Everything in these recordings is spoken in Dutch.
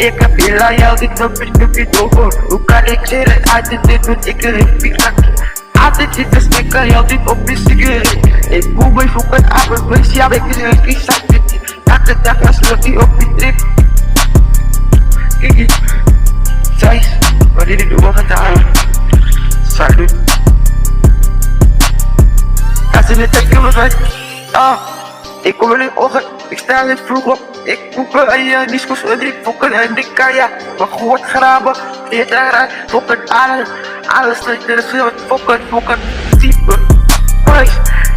Ik heb heel jou dit knopje door. Hoe kan ik zeggen, altijd dit doet ik er een pikakje. Altijd zit te smekken, jou dit op je sigaret. Ik voel mij fokken aan mijn ja, ik is een kiesakje. Elke dag als lucky op die trip. Kijk, Thijs, wat dit ik doe gedaan. Salut. Als je net hebt gemaakt, ik kom in de ochtend, ik sta net vroeg op. Ik poepen en je discos en ik fokken en ik kan ja. Maar goed graven, je draait, fokken alles dat er is wat fokken, type. Boys,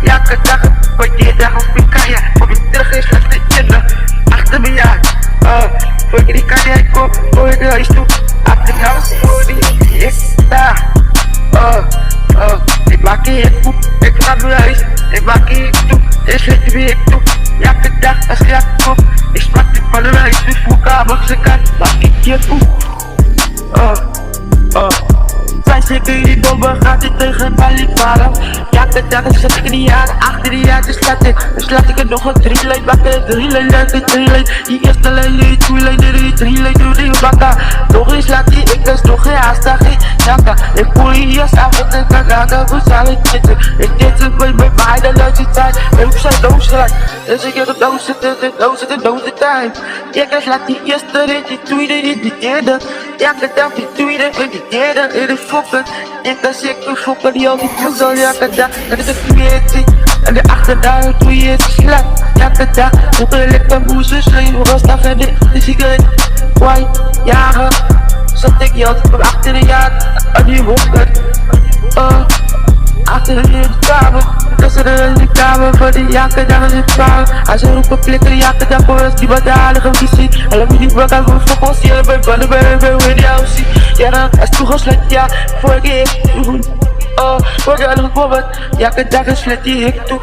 elke dag, wat je dag op je kan ja. Op je terug is dat de kinderen, achter me ja. Voor je die kan ja, ik kom, voor je de huis toe. Achter jou, voor die, ik sta. Ik maak je poep, ik ga naar huis, ik maak je toe, ik zet je weer toe. Elke dag als je komt, ik smak dit van de huis, dus hoe kamer ze kan, maak ik je poep. Zij zeker die bommen, gaat dit tegen Balibara. Elke dag zet ik die jaren, achter die jaren dus laat ik er nog een 3 lijn bakken, 3 lijn leuke 3 lijn. Die eerste lijn, die 2 lijn, die 3 lijn, doe die bakken. Nog eens laat die ik dus nog geen haast, geen janka. Ik voel je eerst af en ik kan raken, we zijn het zitten. Ik dit het bij mij, dan luidt het tijd. En hoe zijn doos gelijk, dus ik heb de doos de tijd. Ik laat die eerste rit, die tweede, die derde. Elke dag die tweede en die derde, en de fokken. Ik kan zeker fokken, die al die voedsel, elke dag. Dat is het tweede, en de achterdag doe je het slap. Elke dag, ook een lekker boezen, schreeuwen, rustig en de sigaret. Why, jaren, zat ik je altijd achter de jaren, aan die hokken. Achter de kamer, tussen de kamer voor de elke dag is het zwaar. Als je roepen flikker, elke dag voor ons die badalige visie. En dan moet die brak aan voor ons, hier bij bannen bij de jou zie. Ja dan, als toegesluit, ja, voor ik voor ik aan het bobben. Elke dag is slet die ik toe.